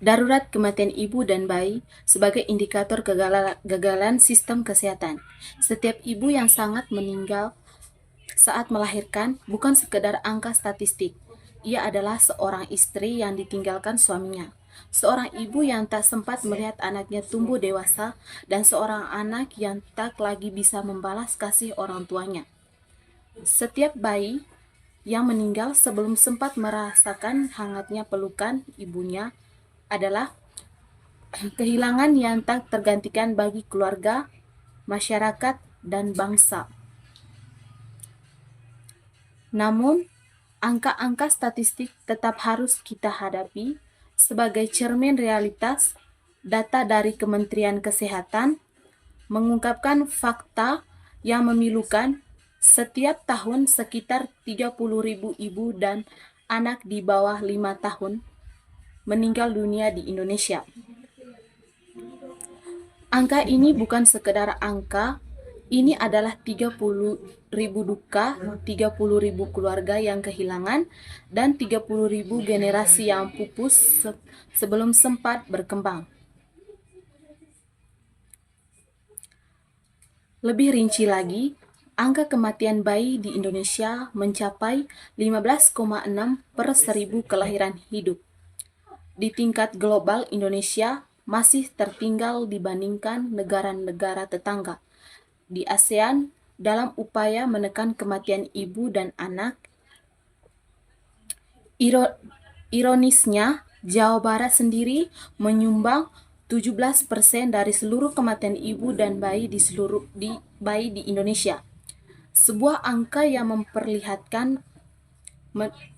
Darurat kematian ibu dan bayi sebagai indikator kegagalan sistem kesehatan. Setiap ibu yang sangat meninggal saat melahirkan bukan sekedar angka statistik. Ia adalah seorang istri yang ditinggalkan suaminya, seorang ibu yang tak sempat melihat anaknya tumbuh dewasa, dan seorang anak yang tak lagi bisa membalas kasih orang tuanya. Setiap bayi yang meninggal sebelum sempat merasakan hangatnya pelukan ibunya adalah kehilangan yang tak tergantikan bagi keluarga, masyarakat, dan bangsa. Namun, angka-angka statistik tetap harus kita hadapi sebagai cermin realitas. Data dari Kementerian Kesehatan mengungkapkan fakta yang memilukan. Setiap tahun sekitar 30.000 ibu dan anak di bawah 5 tahun meninggal dunia di Indonesia. Angka ini bukan sekedar angka, ini adalah 30.000 duka, 30.000 keluarga yang kehilangan, dan 30.000 generasi yang pupus sebelum sempat berkembang. Lebih rinci lagi, angka kematian bayi di Indonesia mencapai 15,6 per 1000 kelahiran hidup. Di tingkat global, Indonesia masih tertinggal dibandingkan negara-negara tetangga di ASEAN dalam upaya menekan kematian ibu dan anak. Ironisnya, Jawa Barat sendiri menyumbang 17% dari seluruh kematian ibu dan bayi di Indonesia. Sebuah angka yang memperlihatkan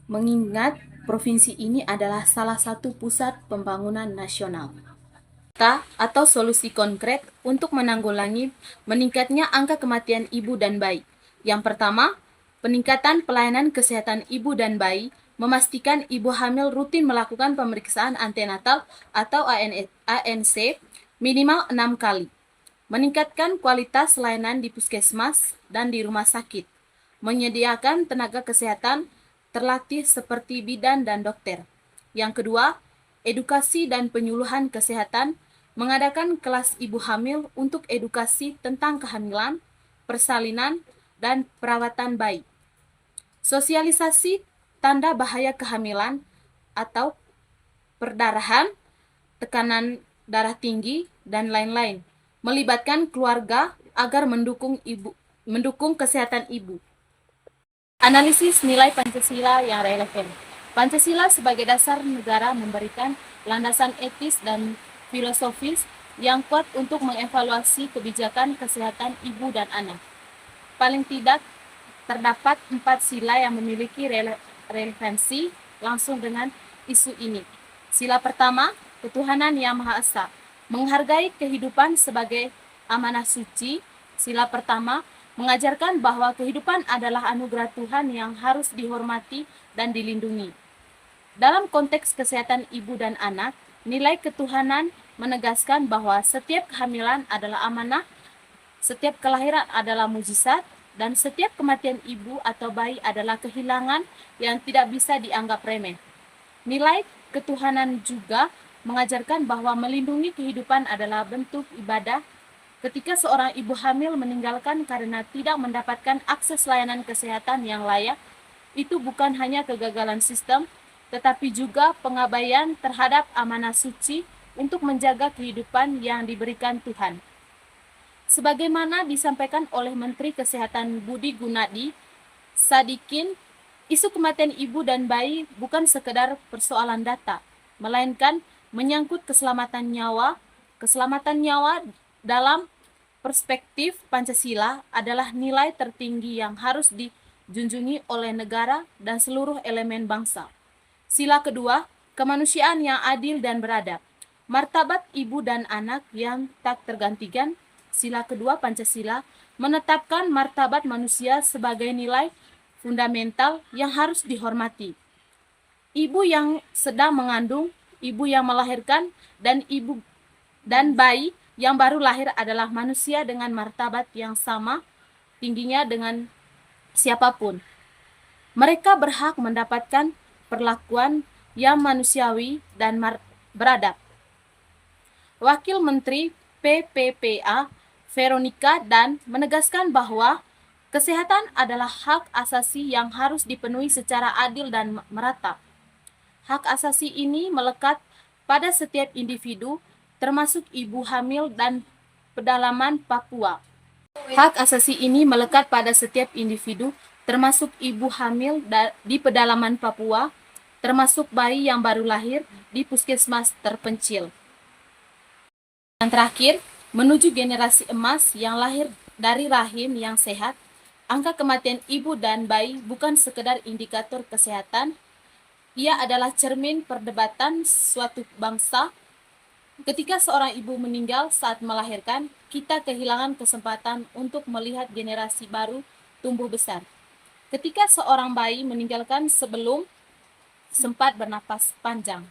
mengingat provinsi ini adalah salah satu pusat pembangunan nasional. Atau solusi konkret untuk menanggulangi meningkatnya angka kematian ibu dan bayi. Yang pertama, peningkatan pelayanan kesehatan ibu dan bayi, memastikan ibu hamil rutin melakukan pemeriksaan antenatal atau ANC minimal 6 kali. Meningkatkan kualitas layanan di puskesmas dan di rumah sakit. Menyediakan tenaga kesehatan terlatih seperti bidan dan dokter. Yang kedua, edukasi dan penyuluhan kesehatan, mengadakan kelas ibu hamil untuk edukasi tentang kehamilan, persalinan, dan perawatan bayi. Sosialisasi tanda bahaya kehamilan atau perdarahan, tekanan darah tinggi, dan lain-lain. Melibatkan keluarga agar mendukung kesehatan ibu. Analisis nilai Pancasila yang relevan. Pancasila sebagai dasar negara memberikan landasan etis dan filosofis yang kuat untuk mengevaluasi kebijakan kesehatan ibu dan anak. Paling tidak, terdapat 4 sila yang memiliki relevansi langsung dengan isu ini. Sila pertama, ketuhanan yang Maha Esa, menghargai kehidupan sebagai amanah suci. Sila pertama, mengajarkan bahwa kehidupan adalah anugerah Tuhan yang harus dihormati dan dilindungi. Dalam konteks kesehatan ibu dan anak, nilai ketuhanan menegaskan bahwa setiap kehamilan adalah amanah, setiap kelahiran adalah mujizat, dan setiap kematian ibu atau bayi adalah kehilangan yang tidak bisa dianggap remeh. Nilai ketuhanan juga mengajarkan bahwa melindungi kehidupan adalah bentuk ibadah. Ketika seorang ibu hamil meninggalkan karena tidak mendapatkan akses layanan kesehatan yang layak, itu bukan hanya kegagalan sistem, tetapi juga pengabaian terhadap amanah suci untuk menjaga kehidupan yang diberikan Tuhan. Sebagaimana disampaikan oleh Menteri Kesehatan Budi Gunadi Sadikin, isu kematian ibu dan bayi bukan sekedar persoalan data, melainkan menyangkut keselamatan nyawa. Keselamatan nyawa dalam perspektif Pancasila adalah nilai tertinggi yang harus dijunjungi oleh negara dan seluruh elemen bangsa. Sila kedua, kemanusiaan yang adil dan beradab. Martabat ibu dan anak yang tak tergantikan. Sila kedua Pancasila menetapkan martabat manusia sebagai nilai fundamental yang harus dihormati. Ibu yang sedang mengandung, ibu yang melahirkan, dan bayi yang baru lahir adalah manusia dengan martabat yang sama tingginya dengan siapapun. Mereka berhak mendapatkan perlakuan yang manusiawi dan beradab. Wakil Menteri PPPA Veronica Dan menegaskan bahwa kesehatan adalah hak asasi yang harus dipenuhi secara adil dan merata. Hak asasi ini melekat pada setiap individu, termasuk ibu hamil dan pedalaman Papua. Hak asasi ini melekat pada setiap individu, termasuk ibu hamil di pedalaman Papua, termasuk bayi yang baru lahir di puskesmas terpencil. Yang terakhir, menuju generasi emas yang lahir dari rahim yang sehat, angka kematian ibu dan bayi bukan sekedar indikator kesehatan, ia adalah cermin perdebatan suatu bangsa. Ketika seorang ibu meninggal saat melahirkan, kita kehilangan kesempatan untuk melihat generasi baru tumbuh besar. Ketika seorang bayi meninggalkan sebelum sempat bernapas panjang,